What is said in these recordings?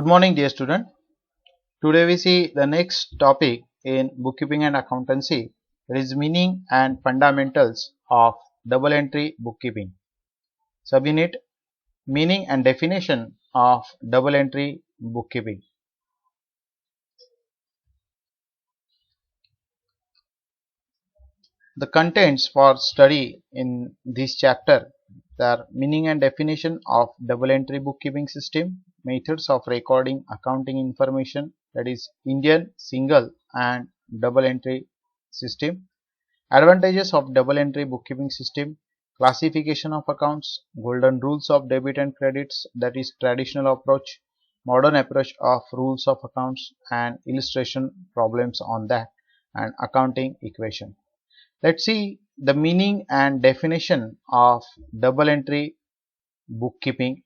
Good morning, dear student. Today we see the next topic in bookkeeping and accountancy. It is meaning and fundamentals of double entry bookkeeping. Subunit meaning and definition of double entry bookkeeping. The contents for study in this chapter are meaning and definition of double entry bookkeeping system, methods of recording accounting information, that is Indian single and double entry system, advantages of double entry bookkeeping system, classification of accounts, golden rules of debit and credits, that is traditional approach, modern approach of rules of accounts, and illustration problems on that, and accounting equation. Let's see the meaning and definition of double entry bookkeeping.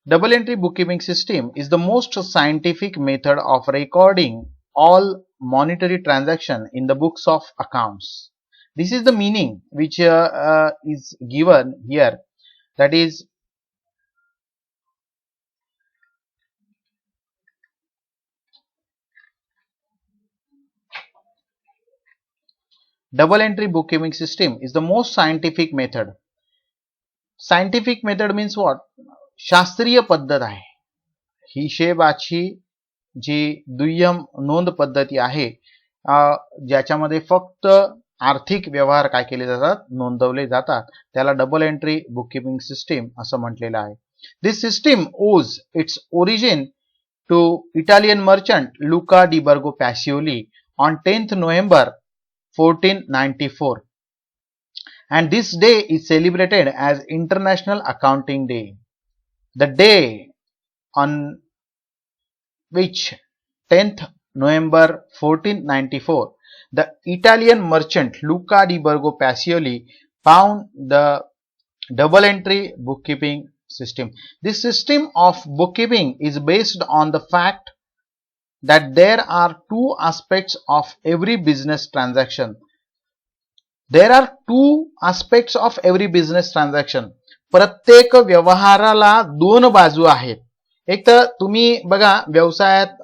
Double entry bookkeeping system is the most scientific method of recording all monetary transactions in the books of accounts. This is the meaning which is given here, that is double entry bookkeeping system is the most scientific method. Scientific method means what? शास्त्रीय पद्धत आहे. हिशेबाची जी दुय्यम नोंद पद्धती आहे ज्याच्यामध्ये फक्त आर्थिक व्यवहार काय केले जातात, नोंदवले जातात, त्याला डबल एंट्री बुककीपिंग सिस्टीम असं म्हटलेलं आहे. This system owes its origin to Italian merchant Luca di Borgo Pacioli on 10th November 1494. And this day is celebrated as International Accounting Day. The day on which 10th November 1494, the Italian merchant Luca di Borgo Pacioli found the double entry bookkeeping system. This system of bookkeeping is based on the fact that there are two aspects of every business transaction. There are two aspects of every business transaction. प्रत्येक व्यवहाराला दोन बाजू आहेत. एक तर तुम्ही बघा व्यवसायात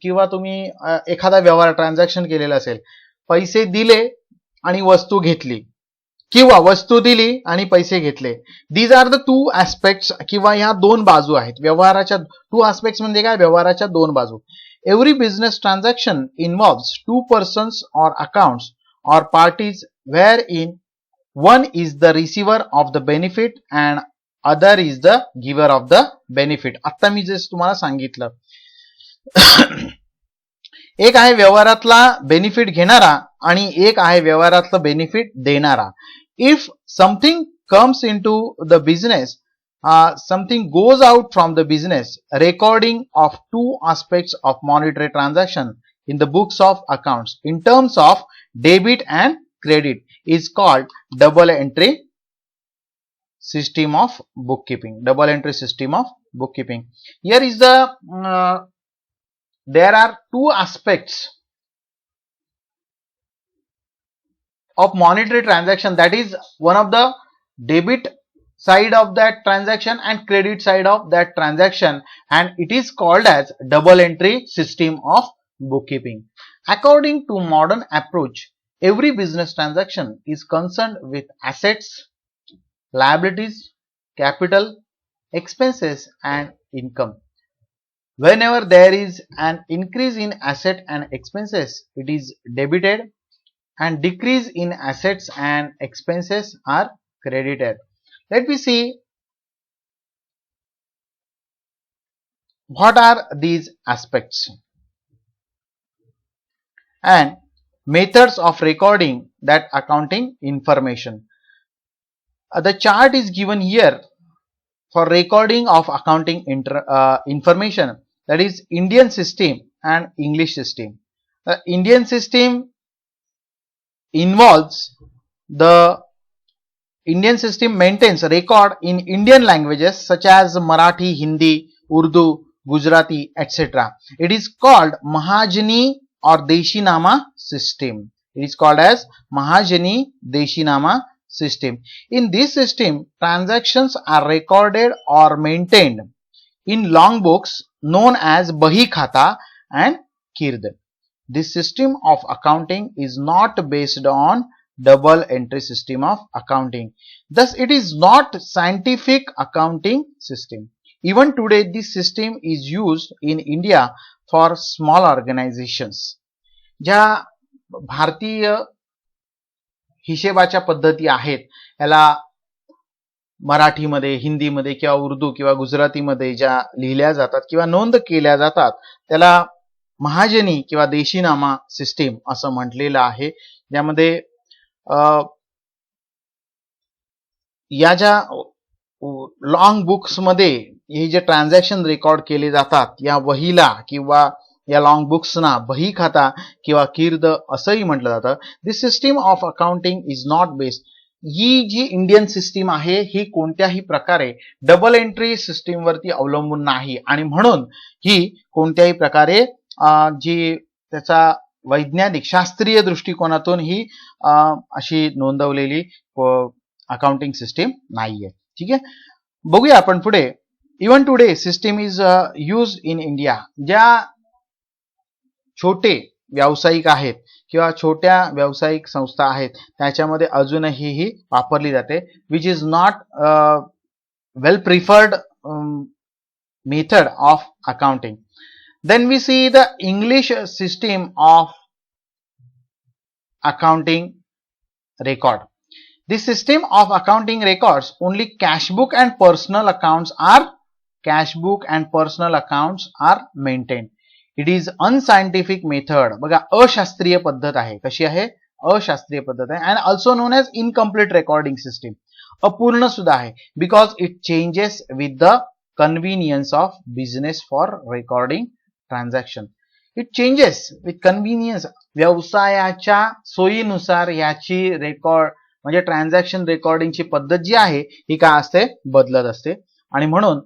किंवा तुम्ही एखादा व्यवहार ट्रान्झॅक्शन केलेला असेल, पैसे दिले आणि वस्तू घेतली किंवा वस्तू दिली आणि पैसे घेतले. These are the two aspects किंवा ह्या दोन बाजू आहेत व्यवहाराच्या. टू ऍस्पेक्ट्स म्हणजे काय? व्यवहाराच्या दोन बाजू. Every business transaction involves to persons और accounts or parties wherein one is the receiver of the benefit and other is the giver of the benefit. आता मी जसं तुम्हाला सांगितलं, एक आहे व्यवहारातला बेनिफिट घेणारा आणि एक आहे व्यवहारातला बेनिफिट देणारा. If something comes into the business, something goes out from the business, recording of two aspects of monetary transaction in the books of accounts in terms of debit and credit is called double entry system of bookkeeping. Double entry system of bookkeeping. Here is the there are two aspects of monetary transaction, that is one of the debit side of that transaction and credit side of that transaction, and it is called as double entry system of bookkeeping. According to modern approach, every business transaction is concerned with assets, liabilities, capital, expenses and income. Whenever there is an increase in asset and expenses, it is debited, and decrease in assets and expenses are credited. Let me see what are these aspects and methods of recording that accounting information. The chart is given here for recording of accounting information, that is Indian system and English system. The Indian system involves the Indian system maintains record in Indian languages such as Marathi, Hindi, Urdu, Gujarati, etc. It is called Mahajani or Deshinama system. It is called as Mahajani Deshinama system. In this system, transactions are recorded or maintained in long books known as Bahi Khata and Kird. This system of accounting is not based on double entry system of accounting. Thus, it is not scientific accounting system. Even today, this system is used in India for small organizations. ज्या भारतीय हिशेबाच्या पद्धती आहेत याला मराठीमध्ये, हिंदीमध्ये किंवा उर्दू किंवा गुजरातीमध्ये ज्या लिहिल्या जातात किंवा नोंद केल्या जातात त्याला महाजनी किंवा देशीनामा सिस्टीम असं म्हटलेलं आहे. ज्यामध्ये या ज्या लॉंग बुक्स मध्ये हे जे ट्रान्झॅक्शन रेकॉर्ड केले जातात या वहीला किंवा या लॉंग बुक्सना बही खाता किंवा कीर्द असंही म्हटलं जातं. This system of accounting is not based. ही जी इंडियन सिस्टीम आहे ही कोणत्याही प्रकारे डबल एंट्री सिस्टीम वरती अवलंबून नाही आणि म्हणून ही कोणत्याही प्रकारे जी त्याचा वैज्ञानिक शास्त्रीय दृष्टिकोनातून ही अशी नोंदवलेली अकाउंटिंग सिस्टीम नाहीये. ठीक आहे, बघूया आपण पुढे. Even today system is use in India. ज्या छोटे व्यावसायिक आहेत किंवा छोट्या व्यावसायिक संस्था आहेत त्याच्यामध्ये अजूनही ही वापरली जाते. Which is not well preferred method of accounting. Then we see the English system of accounting record. This system of accounting records only cash book and personal accounts are maintained. It is unscientific method. बघा, अशास्त्रीय पद्धत आहे. कशी आहे? अशास्त्रीय पद्धत आहे. and also known as incomplete recording system. अपूर्ण सुद्धा आहे because it changes with the convenience of business for recording transaction. It changes with convenience. व्यवसायाच्या सोयीनुसार याची रेकॉर्ड म्हणजे ट्रान्झॅक्शन रेकॉर्डिंगची पद्धत जी आहे ही काय असते? बदलत असते. आणि म्हणून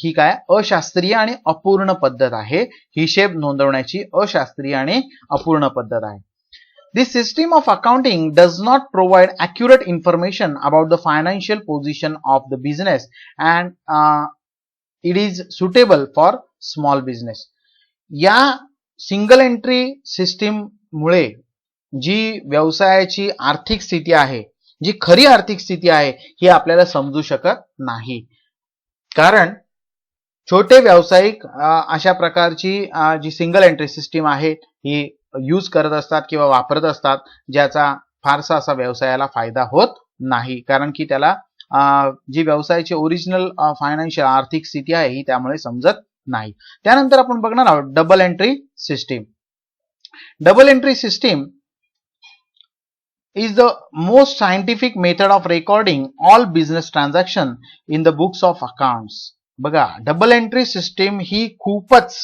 ही काय अशास्त्रीय आणि अपूर्ण पद्धत आहे. हिशेब नोंदवण्याची अशास्त्रीय आणि अपूर्ण पद्धत आहे. This system of accounting does not provide accurate information about the financial position of the business and it is suitable for small business. या सिंगल एंट्री सिस्टीम मुळे जी व्यवसायाची आर्थिक स्थिती आहे, जी खरी आर्थिक स्थिती आहे ही आपल्याला समजू शकत नाही. कारण छोटे व्यावसायिक अशा प्रकारची जी सिंगल एंट्री सिस्टीम आहे ही यूज करत असतात किंवा वापरत असतात ज्याचा फारसा असा व्यवसायाला फायदा होत नाही. कारण की त्याला जी व्यवसायाची ओरिजिनल फायनान्शियल आर्थिक स्थिती आहे ही त्यामुळे समजत नाही. त्यानंतर आपण बघणार आहोत double entry system. Double entry system is the most scientific method of recording all business transaction in the books of accounts. बघा, डबल एंट्री सिस्टीम ही खूपच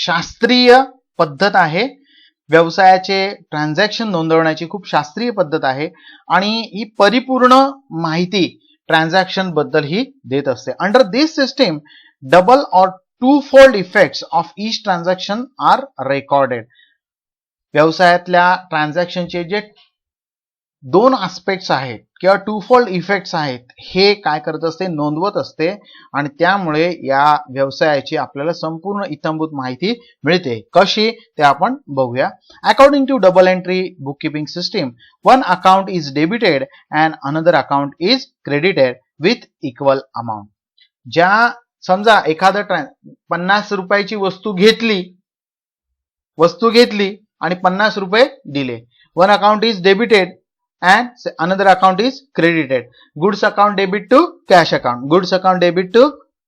शास्त्रीय पद्धत आहे. व्यवसायाचे ट्रान्झॅक्शन नोंदवण्याची खूप शास्त्रीय पद्धत आहे आणि ही परिपूर्ण माहिती ट्रान्झॅक्शन बद्दल ही देत असते. Under this system double or twofold effects of each transaction are recorded. व्यवसायातल्या ट्रान्झॅक्शनचे जे दोन आस्पेक्ट्स आहेत किंवा टू-फोल्ड इफेक्ट्स आहेत हे काय करत असते? नोंदवत असते आणि त्यामुळे या व्यवसायाची आपल्याला संपूर्ण इत्थंभूत माहिती मिळते. कशी ते आपण बघूया. According to double entry book keeping system, one account is debited and another account is credited with equal amount. ज्या समजा एखादं 50 रुपयाची वस्तू घेतली आणि 50 रुपये दिले. One account is debited and another account is credited. Goods account debit to cash account, goods account debit to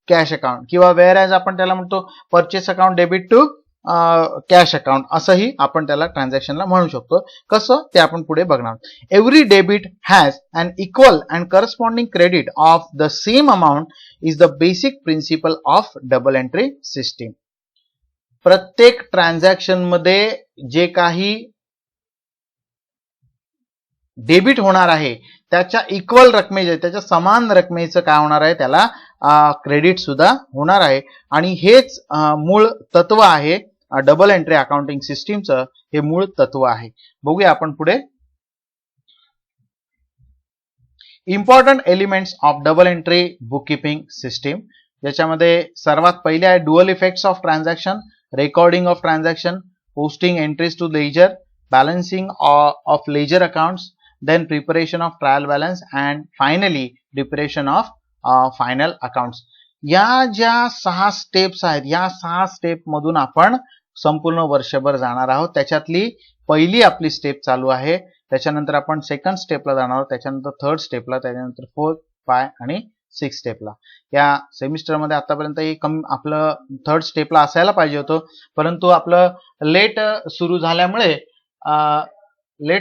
cash account किंवा whereas आपण त्याला म्हणतो purchase account debit to cash account असंही आपण त्याला ट्रान्झॅक्शनला म्हणू शकतो. कसं ते आपण पुढे बघणार. Every debit has an equal and corresponding credit of the same amount is the basic principle of double entry system. प्रत्येक ट्रान्झॅक्शन मध्ये जे काही डेबिट होणार आहे त्याच्या इक्वल रकमेचे, त्याच्या समान रकमेचं काय होणार आहे? त्याला क्रेडिट सुद्धा होणार आहे. आणि हेच मूळ तत्व आहे डबल एंट्री अकाउंटिंग सिस्टीमचं. हे मूळ तत्व आहे. बघूया आपण पुढे. Important elements of double entry book keeping system. ज्याच्यामध्ये सर्वात पहिले आहे dual effects of transaction, recording of transaction, posting entries to ledger, balancing of ledger accounts, then preparation of trial balance and finally preparation of final accounts. या ज्या 6 steps आहेत, या 6 step मधून आपण संपूर्ण वर्षभर जाणार आहोत. त्याच्यातली पहिली आपली स्टेप चालू आहे, त्याच्यानंतर आपण सेकंड स्टेपला जाणार आहोत, त्याच्यानंतर थर्ड स्टेपला, त्याच्यानंतर फोर्थ, 5 आणि 6 स्टेपला. या सेमिस्टरमध्ये आतापर्यंत आपलं थर्ड स्टेपला असायला पाहिजे होतं, परंतु आपलं लेट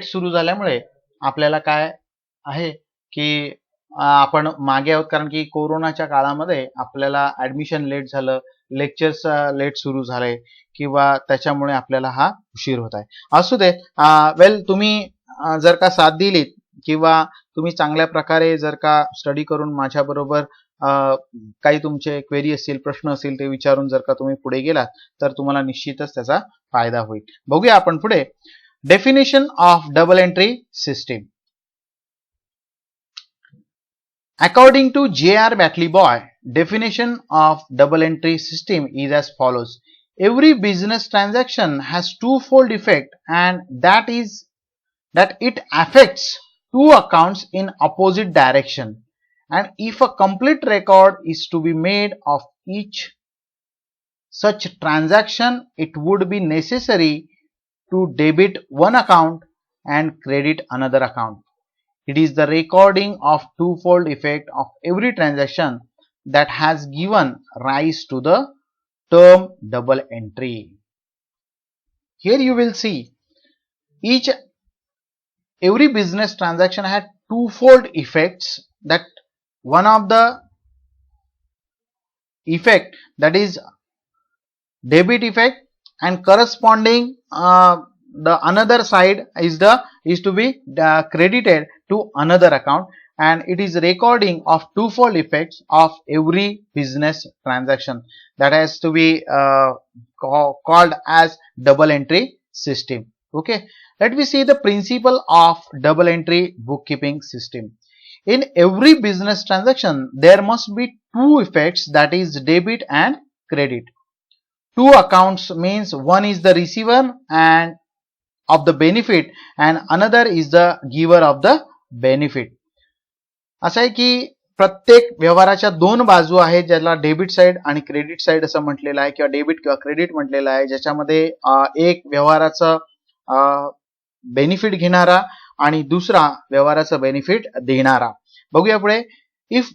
सुरू झाल्यामुळे आपल्याला काय आहे की आपण मागे आहोत, कारण की कोरोनाच्या काळामध्ये आपल्याला ऍडमिशन लेट झालं, लेक्चर्स लेट सुरू झाले किंवा त्याच्यामुळे आपल्याला हा उशीर होत आहे. असू दे, वेल तुम्ही जर का साथ दिलीत किंवा तुम्ही चांगल्या प्रकारे जर का स्टडी करून माझ्याबरोबर काही तुमचे क्वेरी असतील, प्रश्न असतील ते विचारून जर का तुम्ही पुढे गेलात तर तुम्हाला निश्चितच त्याचा फायदा होईल. बघूया आपण पुढे. Definition of double entry system. According to J.R. Batley Boy, definition of double entry system is as follows. Every business transaction has twofold effect, and that it affects two accounts in opposite direction. And if a complete record is to be made of each such transaction, it would be necessary to debit one account and credit another account. It is the recording of twofold effect of every transaction that has given rise to the term double entry. Here you will see every business transaction had twofold effects. That one of the effect, that is debit effect, and corresponding the another side is to be credited to another account, and it is recording of twofold effects of every business transaction that has to be called as double entry system. Okay, let me see the principle of double entry bookkeeping system. In every business transaction there must be two effects, that is debit and credit. Two accounts means one is the receiver and of the benefit and another is the giver of the benefit. असं आहे की प्रत्येक व्यवहाराच्या दोन बाजू आहेत, ज्याला debit side आणि credit side असं म्हटलेलं आहे किंवा डेबिट किंवा क्रेडिट म्हटलेलं आहे, ज्याच्यामध्ये एक व्यवहाराचं बेनिफिट घेणारा आणि दुसरा व्यवहाराचं बेनिफिट देणारा. बघूया पुढे. If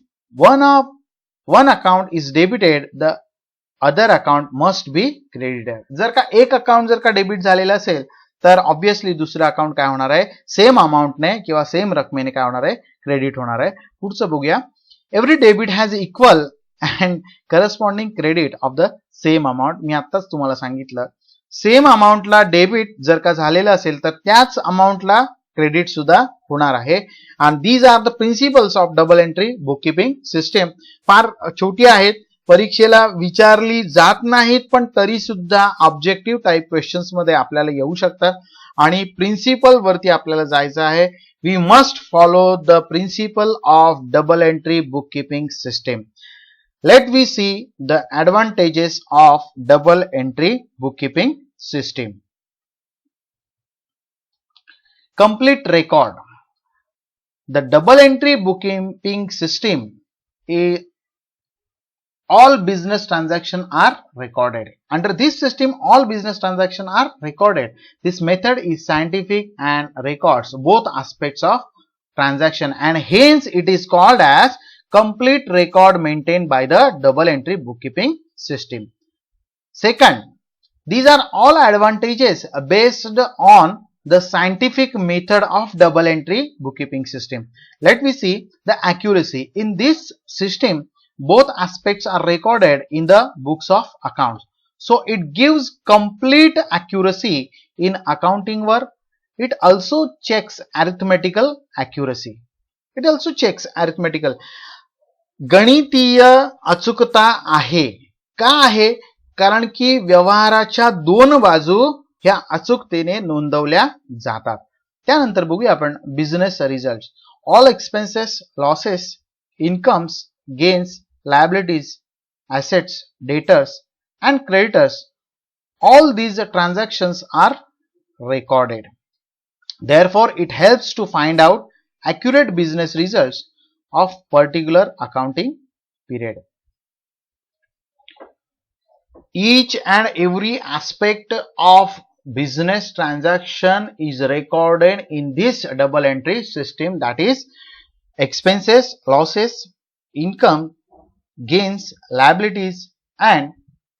one account is debited, the other account must be credited. जर का एक अकाउंट जर का डेबिट झालेलं असेल तर ऑब्विसली दुसरं अकाउंट काय होणार आहे, सेम अमाऊंटने किंवा सेम रकमेने काय होणार आहे, क्रेडिट होणार आहे. पुढचं बघूया. Every debit has equal and corresponding credit of the same amount. मी आत्ताच तुम्हाला सांगितलं, सेम अमाऊंटला डेबिट जर का झालेलं असेल तर त्याच अमाऊंटला क्रेडिट सुद्धा होणार आहे. And these are the principles of double entry bookkeeping system. फार छोटी आहेत, परीक्षेला विचारली जात नाहीत, पण तरी सुद्धा ऑब्जेक्टिव्ह टाइप क्वेश्चन्स मध्ये आपल्याला येऊ शकतात. आणि प्रिन्सिपल वरती आपल्याला जायचं आहे. We must follow the principle of double entry bookkeeping system. Let we see the advantages of double entry bookkeeping system. Complete record. The double entry bookkeeping system is all business transactions are recorded. Under this system, all business transactions are recorded. This method is scientific and records both aspects of transaction, and hence it is called as complete record maintained by the double entry bookkeeping system. Second, these are all advantages based on the scientific method of double entry bookkeeping system. Let me see the accuracy. In this system, both aspects are recorded in the books of accounts. So it gives complete accuracy in accounting work. It also checks arithmetical accuracy. It also checks arithmetical. गणितीय अचूकता आहे. का आहे? कारण की व्यवहाराच्या दोन बाजू ह्या अचूकतेने नोंदवल्या जातात. त्यानंतर बघूया आपण business result. All expenses, losses, incomes, gains, liabilities assets, debtors, and creditors. All these transactions are recorded. Therefore, it helps to find out accurate business results of particular accounting period. Each and every aspect of business transaction is recorded in this double entry system, that is expenses, losses, income, gains, liabilities, and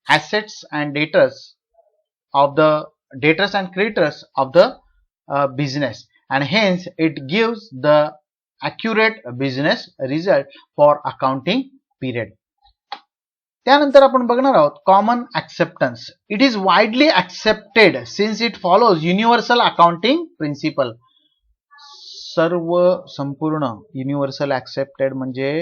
assets and debtors of the debtors and creditors of the business, and hence it gives the accurate business result for accounting period. त्यानंतर आपण बघणार आहोत common acceptance. It is widely accepted since it follows universal accounting principle. सर्व संपूर्ण universal accepted म्हणजे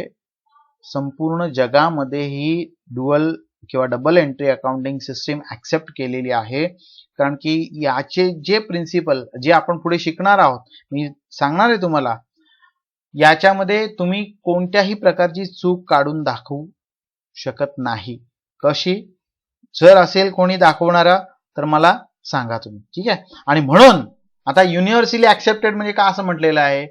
संपूर्ण जगामध्ये ही डुअल किंवा double entry accounting system accept केलेली आहे. कारण की याचे जे प्रिन्सिपल जे आपण पुढे शिकणार आहोत, मी सांगणार आहे तुम्हाला, याच्यामध्ये तुम्ही कोणत्याही प्रकारची चूक काढून दाखवू शकत नाही. कशी? जर असेल कोणी दाखवणारा तर मला सांगा तुम्ही, ठीक आहे. आणि म्हणून आता युनिव्हर्सली ऍक्सेप्टेड म्हणजे काय असं म्हटलेलं आहे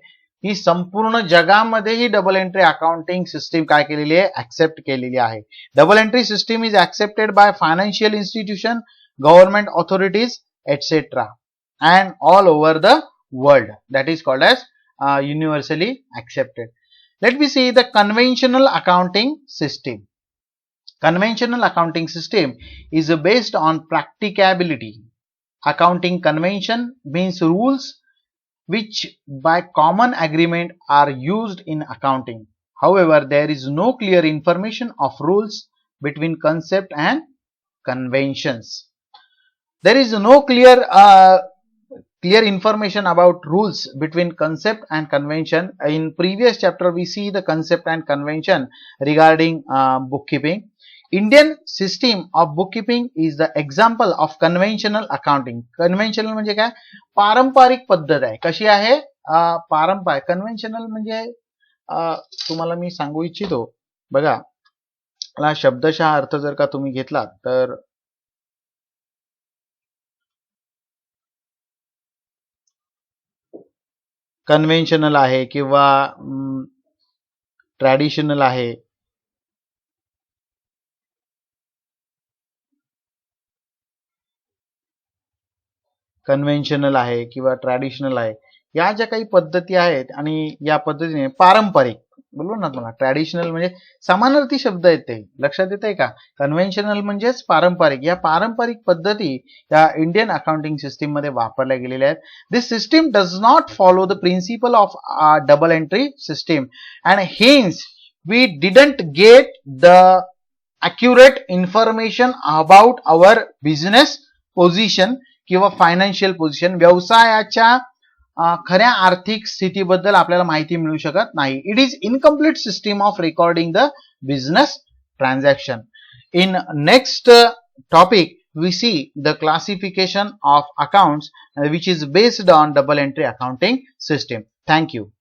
ही संपूर्ण जगामध्ये ही डबल एंट्री अकाउंटिंग सिस्टीम काय केलेली आहे, ऍक्सेप्ट केलेली आहे. Double entry system is accepted by financial institution, government authorities etcetera and all over the world. That is called as universally accepted. Let me see the conventional accounting system. Conventional accounting system is based on practicability. Accounting convention means rules which by common agreement are used in accounting. However, there is no clear information of rules between concept and conventions. There is no clear information about rules between concept and convention. In previous chapter we see the concept and convention regarding bookkeeping. Indian system of bookkeeping is the example of conventional accounting. Conventional म्हणजे काय? पारंपरिक पद्धत आहे. कशी आहे? पारंपरिक. Conventional म्हणजे तुम्हाला मी सांगू इच्छितो बघा, मला शब्दशः अर्थ जर का तुम्ही घेतला तर कन्व्हेन्शनल आहे किंवा ट्रॅडिशनल आहे. कन्व्हेन्शनल आहे किंवा ट्रॅडिशनल आहे, या ज्या काही पद्धती आहेत आणि या पद्धतीने पारंपरिक बोललो ना तुम्हाला. ट्रॅडिशनल म्हणजे समानार्थी शब्द आहेत, ते लक्षात येत आहे का? कन्व्हेन्शनल म्हणजेच पारंपरिक. या पारंपरिक पद्धती या इंडियन अकाउंटिंग सिस्टीम मध्ये वापरल्या गेलेल्या आहेत. This system does not follow the principle of double entry system and hence we didn't get the accurate information about our business position किंवा फायनान्शियल पोझिशन. व्यवसायाच्या खऱ्या आर्थिक स्थितीबद्दल आपल्याला माहिती मिळू शकत नाही. It is incomplete system of recording the business transaction. In next topic we see the classification of accounts which is based on double entry accounting system. Thank you.